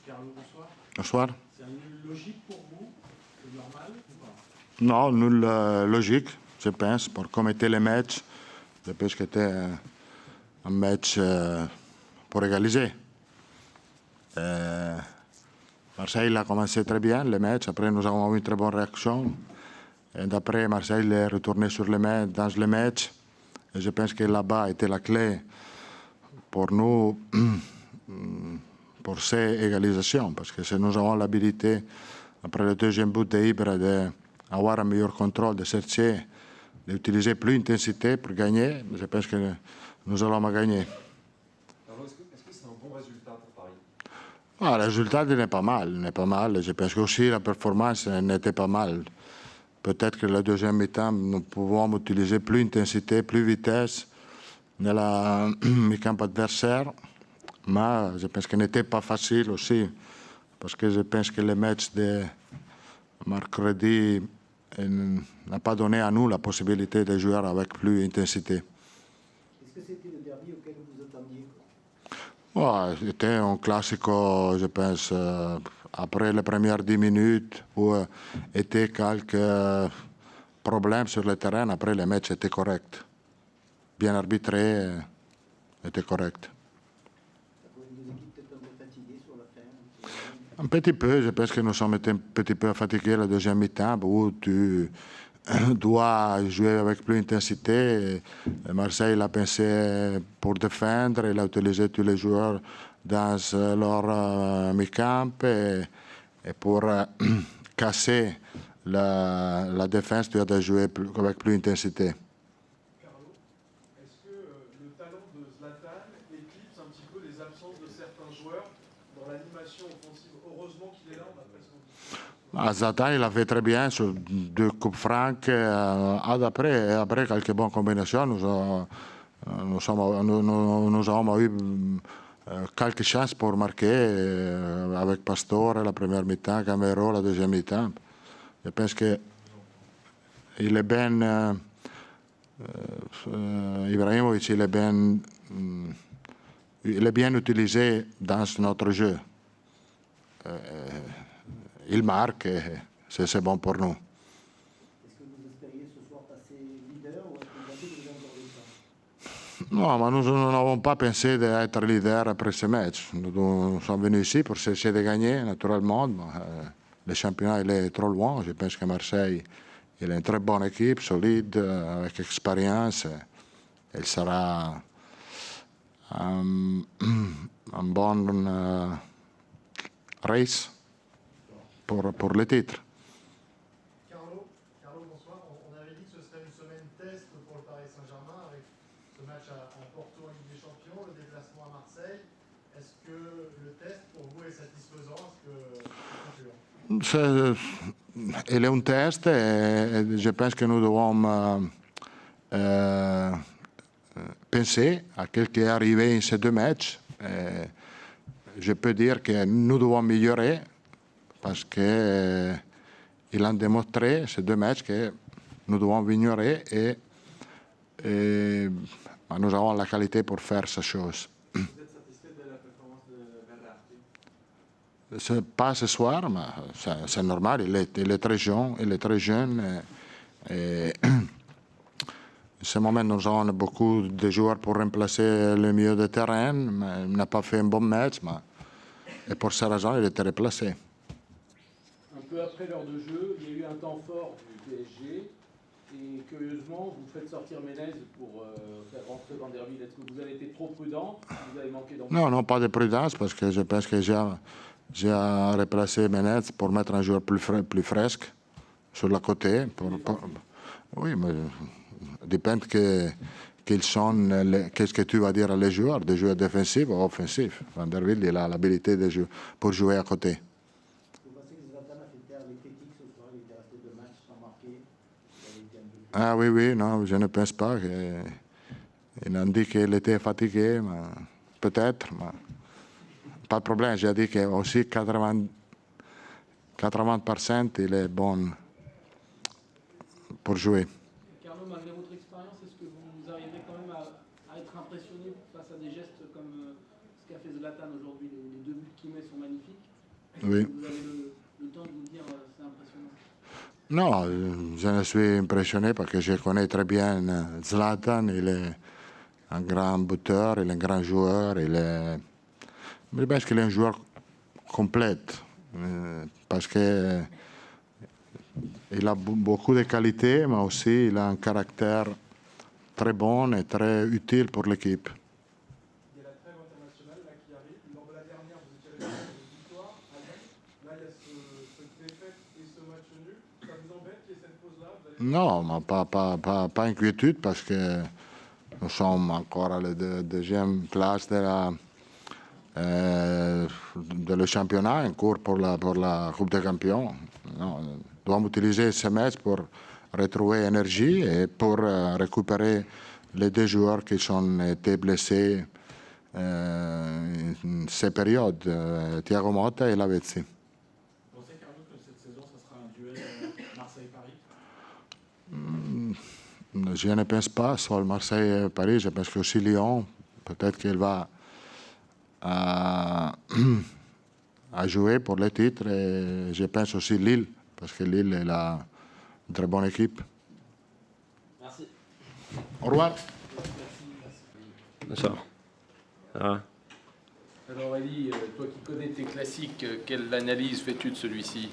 Carlo, bonsoir. Bonsoir. C'est un nul logique pour vous, c'est normal ou pas? Non, nul logique, je pense, pour comme étaient les matchs. Je pense que c'était un match pour égaliser. Marseille a commencé très bien le match, après nous avons eu une très bonne réaction. Et d'après, Marseille est retourné dans le match. Et je pense que là-bas était la clé pour nous, pour ces égalisations. Parce que si nous avons l'habilité, après le deuxième but d'Ibra, d'avoir un meilleur contrôle, de chercher, d'utiliser plus d'intensité pour gagner, je pense que nous allons gagner. Alors, est-ce que c'est un bon résultat pour Paris? Le résultat n'est pas mal. Je pense aussi la performance n'était pas mal. Peut-être que le deuxième mi-temps, nous pouvons utiliser plus d'intensité, plus de vitesse dans le camp adversaire. Mais je pense que n'était pas facile aussi. Parce que je pense que le match de mercredi n'a pas donné à nous la possibilité de jouer avec plus d'intensité. Est-ce que c'était le derby auquel vous attendiez? C'était un classico, je pense, après les premières 10 minutes, où étaient quelques problèmes sur le terrain. Après, le match était correct. Bien arbitré, était correct. Les deux équipes peut-être un peu fatiguées sur la fin? Un petit peu, je pense que nous sommes été un petit peu fatigués la deuxième mi-temps, où tu dois jouer avec plus d'intensité. Marseille a pensé pour défendre, il a utilisé tous les joueurs dans leur mi-camp et pour casser la défense, tu dois jouer avec plus d'intensité. Carlo, est-ce que le talent de Zlatan éclipse un petit peu les absences de certains joueurs dans l'animation offensive? Heureusement qu'il est là, on a presque envie de... Zlatan, il a fait très bien sur 2 coupes franques. Après quelques bonnes combinations, nous avons eu quelques chances pour marquer avec Pastore la première mi-temps, Gamero la deuxième mi-temps. Je pense qu'il est bien, Ibrahimovic, il est bien utilisé dans notre jeu. Il marque et c'est bon pour nous. Est-ce que vous espériez ce soir passer leader ou est-ce que vous avez déjà encore des temps? Non, mais nous n'avons pas pensé d'être leader après ce match. Nous sommes venus ici pour essayer de gagner, naturellement. Le championnat il est trop loin. Je pense que Marseille il est une très bonne équipe, solide, avec expérience. Il sera un bon race pour le titre. Carlo, bonsoir. On avait dit que ce serait une semaine test pour le Paris Saint-Germain avec ce match à Porto en Ligue des Champions, le déplacement à Marseille. Est-ce que le test pour vous est satisfaisant? Est-ce que Il est un test et je pense que nous devons penser à ce qui est arrivé en ces 2 matchs. Je peux dire que nous devons améliorer parce qu'ils ont démontré ces 2 matchs que nous devons améliorer et nous avons la qualité pour faire ces choses. Vous êtes satisfait de la performance de Verratti? Pas ce soir, mais c'est normal. Il est très jeune. Et en ce moment, nous avons beaucoup de joueurs pour remplacer le milieu de terrain. Mais il n'a pas fait un bon match. Et pour cette raison, il était replacé. Un peu après l'heure de jeu, il y a eu un temps fort du PSG. Et curieusement, vous faites sortir Menez pour faire rentrer Van der Wiel. Est-ce que vous avez été trop prudent? Vous avez manqué d'ambition? Non, pas de prudence, parce que je pense que j'ai replacé Menez pour mettre un joueur plus fresque sur le côté. Oui, mais dépend qu'est-ce que tu vas dire à les joueurs, des joueurs défensifs ou offensifs. Van der Wiel, il a l'habilité pour jouer à côté. Vous pensez que Zlatan a fait taire les critiques ce soir? Il était resté 2 matchs sans marquer. Ah oui, non, je ne pense pas. Ils ont dit qu'il était fatigué, mais peut-être. Mais pas de problème, j'ai dit que aussi 80% il est bon pour jouer. Carlo, malgré votre expérience, est-ce que vous arrivez quand même à être un impressionné face à des gestes comme ce qu'a fait Zlatan aujourd'hui? Les 2 buts qu'il met sont magnifiques. Oui. Vous avez le temps de vous dire c'est impressionnant? Non, je ne suis impressionné parce que je connais très bien Zlatan. Il est un grand buteur, il est un grand joueur. Je pense qu'il est un joueur complet parce qu'il a beaucoup de qualités, mais aussi il a un caractère très bon et très utile pour l'équipe. Il y a la trêve internationale là, qui arrive. Lors de la dernière, vous étiez resté sur une victoire à Lyon. Là, il y a cette défaite et ce match nul. Ça vous embête qu'il y ait cette pause-là? Non, mais pas inquiétude parce que nous sommes encore à la deuxième place de le championnat, en cours pour la Coupe des Champions. Non, nous devons utiliser ce match pour retrouver énergie et pour récupérer les 2 joueurs qui ont été blessés en ces périodes, Thiago Motta et Lavezzi. Vous pensez, Carlo, que cette saison, ça sera un duel Marseille-Paris? Je ne pense pas sur Marseille et Paris, je pense que aussi Lyon, peut-être qu'il va à jouer pour le titre, et je pense aussi Lille, parce que Lille est une très bonne équipe. Merci. Au revoir. Bonsoir. Ah. Alors Aurélie, toi qui connais tes classiques, quelle analyse fais-tu de celui-ci?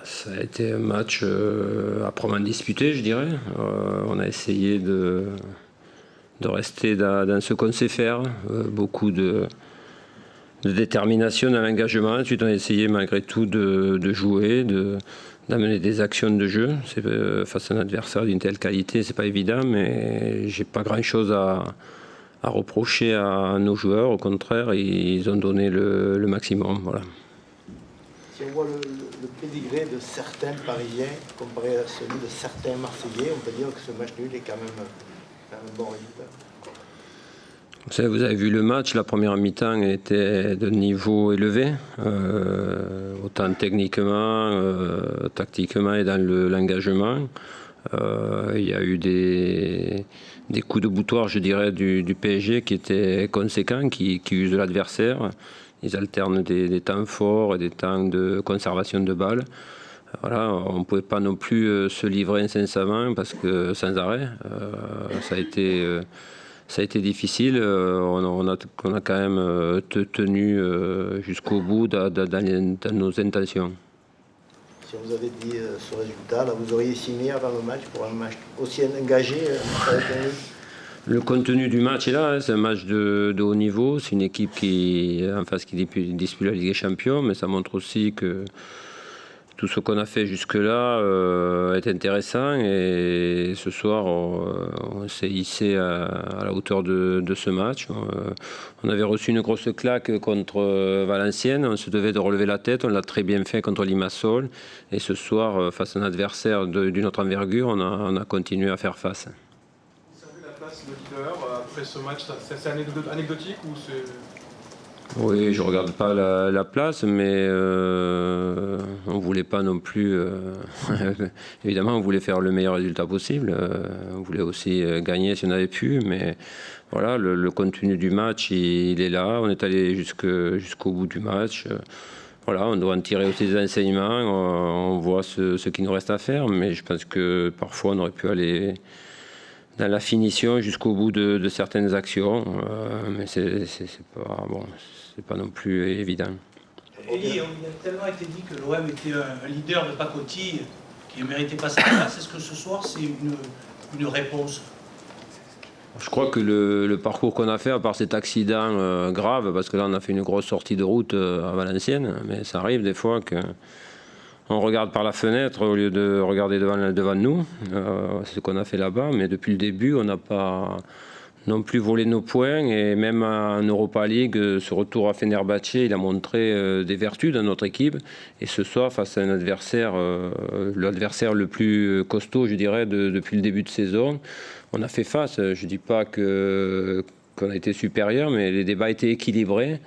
Ça a été un match âprement disputé, je dirais. On a essayé de rester dans ce qu'on sait faire. Beaucoup de détermination dans l'engagement. Ensuite, on a essayé malgré tout de jouer, d'amener des actions de jeu. Face à un adversaire d'une telle qualité, c'est pas évident, mais j'ai pas grand-chose à reprocher à nos joueurs. Au contraire, ils ont donné le maximum. Voilà. Si on voit le pédigré de certains Parisiens comparé à celui de certains Marseillais, on peut dire que ce match nul est quand même un bon résultat. Vous avez vu le match, la première mi-temps était de niveau élevé, autant techniquement, tactiquement et dans l'engagement. Il y a eu des coups de boutoir, je dirais, du PSG qui étaient conséquents, qui usent l'adversaire. Ils alternent des temps forts et des temps de conservation de balles. Voilà, on ne pouvait pas non plus se livrer incessamment parce que sans arrêt, ça a été difficile. On a quand même tenu jusqu'au bout dans nos intentions. Si on vous avait dit ce résultat, là, vous auriez signé avant le match pour un match aussi engagé Le contenu du match est là, hein. C'est un match de haut niveau, c'est une équipe qui dispute la Ligue des Champions, mais ça montre aussi que tout ce qu'on a fait jusque-là est intéressant, et ce soir on s'est hissé à la hauteur de ce match. On avait reçu une grosse claque contre Valenciennes, on se devait de relever la tête, on l'a très bien fait contre Limassol, et ce soir face à un adversaire d'une autre envergure, on a continué à faire face. Le leader après ce match, c'est anecdotique ou c'est... Oui, je ne regarde pas la place, mais on ne voulait pas non plus... évidemment, on voulait faire le meilleur résultat possible. On voulait aussi gagner si on avait pu, mais voilà, le contenu du match, il est là. On est allé jusqu'au bout du match. Voilà, on doit en tirer aussi des enseignements. On voit ce qu'il nous reste à faire, mais je pense que parfois on aurait pu aller dans la finition jusqu'au bout de certaines actions, mais c'est pas non plus évident. Elie, il a tellement été dit que l'OM était un leader de pacotille qui ne méritait pas sa place. Est-ce que ce soir c'est une réponse? Je crois que le parcours qu'on a fait, à part cet accident grave, parce que là on a fait une grosse sortie de route à Valenciennes, mais ça arrive des fois que on regarde par la fenêtre au lieu de regarder devant nous. C'est ce qu'on a fait là-bas, mais depuis le début, on n'a pas non plus volé nos points. Et même en Europa League, ce retour à Fenerbahçe, il a montré des vertus dans notre équipe. Et ce soir, face à un adversaire, l'adversaire le plus costaud, je dirais, depuis le début de saison, on a fait face. Je ne dis pas qu'on a été supérieur, mais les débats étaient équilibrés.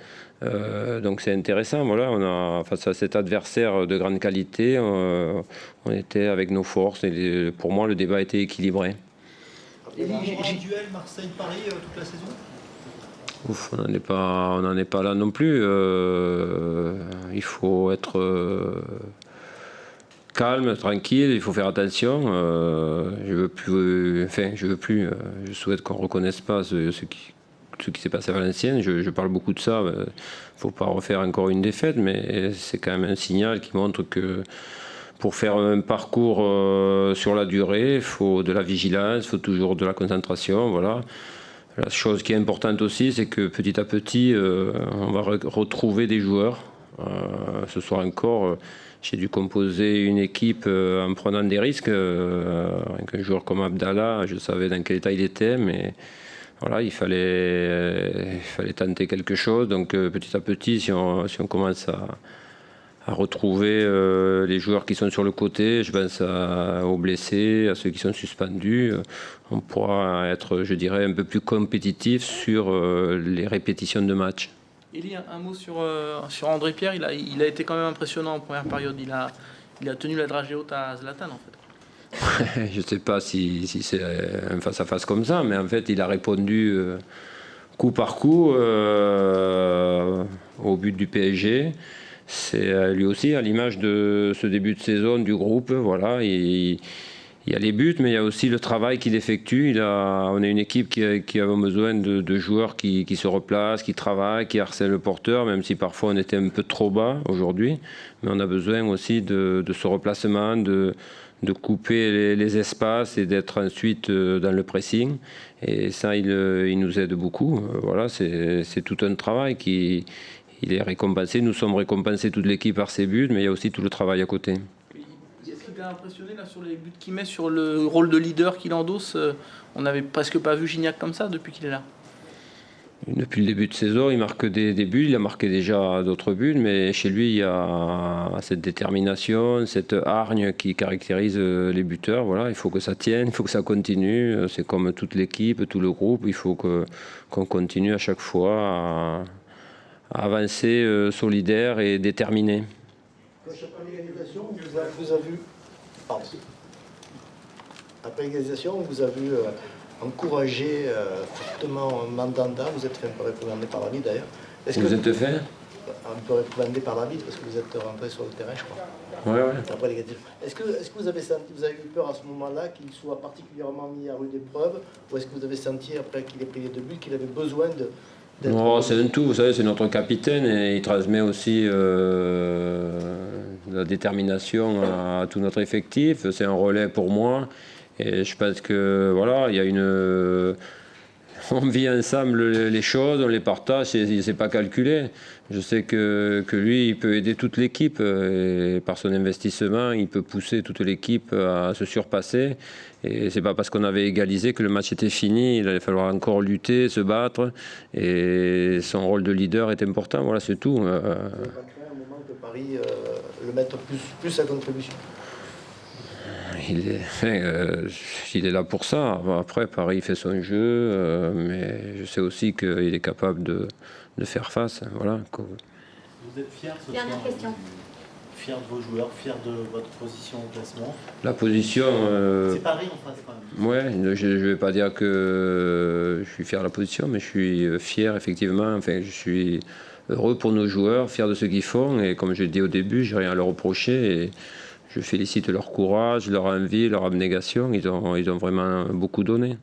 Donc c'est intéressant, voilà, on a, face à cet adversaire de grande qualité, on était avec nos forces, et pour moi le débat était équilibré. Il y aura un duel Marseille-Paris toute la saison? Ouf, on n'en est pas là non plus. Il faut être calme, tranquille, il faut faire attention. Je souhaite qu'on ne reconnaisse pas ce qui s'est passé à Valenciennes. Je parle beaucoup de ça. Il ne faut pas refaire encore une défaite, mais c'est quand même un signal qui montre que pour faire un parcours sur la durée, il faut de la vigilance, il faut toujours de la concentration. Voilà. La chose qui est importante aussi, c'est que petit à petit, on va retrouver des joueurs. Ce soir encore, j'ai dû composer une équipe en prenant des risques. Avec un joueur comme Abdallah, je savais dans quel état il était, mais voilà, il fallait tenter quelque chose. Donc petit à petit, si on commence à retrouver les joueurs qui sont sur le côté, je pense aux blessés, à ceux qui sont suspendus, on pourra être, je dirais, un peu plus compétitif sur les répétitions de matchs. Elie, un mot sur André Pierre. Il a été quand même impressionnant en première période. Il a tenu la dragée haute à Zlatan, en fait. Je ne sais pas si c'est un face-à-face comme ça, mais en fait, il a répondu coup par coup au but du PSG. C'est lui aussi à l'image de ce début de saison du groupe. Voilà, il y a les buts, mais il y a aussi le travail qu'il effectue. On est une équipe qui a besoin de joueurs qui se replacent, qui travaillent, qui harcèlent le porteur, même si parfois on était un peu trop bas aujourd'hui. Mais on a besoin aussi de ce replacement, de couper les espaces et d'être ensuite dans le pressing. Et ça, il nous aide beaucoup. Voilà, c'est tout un travail il est récompensé. Nous sommes récompensés, toute l'équipe, par ses buts, mais il y a aussi tout le travail à côté. Est-ce qu'il t'a impressionné là, sur les buts qu'il met, sur le rôle de leader qu'il endosse? On n'avait presque pas vu Gignac comme ça depuis qu'il est là. Depuis le début de saison, il marque des buts. Il a marqué déjà d'autres buts, mais chez lui, il y a cette détermination, cette hargne qui caractérise les buteurs. Voilà, il faut que ça tienne, il faut que ça continue. C'est comme toute l'équipe, tout le groupe. Il faut qu'on continue à chaque fois à avancer solidaire et déterminé. Après l'égalisation, on vous a vu encourager fortement Mandanda. Vous êtes fait un peu réprimandé par l'arbitre d'ailleurs. Vous êtes fait un peu réprimandé par l'arbitre parce que vous êtes rentré sur le terrain, je crois. Ouais. Après l'égalisation. Est-ce que vous avez senti, vous avez eu peur à ce moment-là qu'il soit particulièrement mis à rude épreuve, ou est-ce que vous avez senti après qu'il ait pris les 2 buts qu'il avait besoin de... Non, c'est un tout, vous savez, c'est notre capitaine et il transmet aussi la détermination à tout notre effectif. C'est un relais pour moi et je pense que voilà, il y a on vit ensemble les choses, on les partage, c'est pas calculé. Je sais que lui, il peut aider toute l'équipe et par son investissement, il peut pousser toute l'équipe à se surpasser. Et c'est pas parce qu'on avait égalisé que le match était fini. Il allait falloir encore lutter, se battre. Et son rôle de leader est important. Voilà, c'est tout. Vous n'avez pas créé un moment que Paris le mette plus à contribution? Il est là pour ça. Après, Paris fait son jeu, mais je sais aussi qu'il est capable de faire face. Voilà. Vous êtes fier ce soir? Dernière question. Fier de vos joueurs, fier de votre position au classement? La position... C'est Paris en face quand même. Ouais, je ne vais pas dire que je suis fier de la position, mais je suis fier effectivement. Enfin, je suis heureux pour nos joueurs, fier de ce qu'ils font. Et comme je l'ai dit au début, je n'ai rien à leur reprocher. Et je félicite leur courage, leur envie, leur abnégation. Ils ont vraiment beaucoup donné.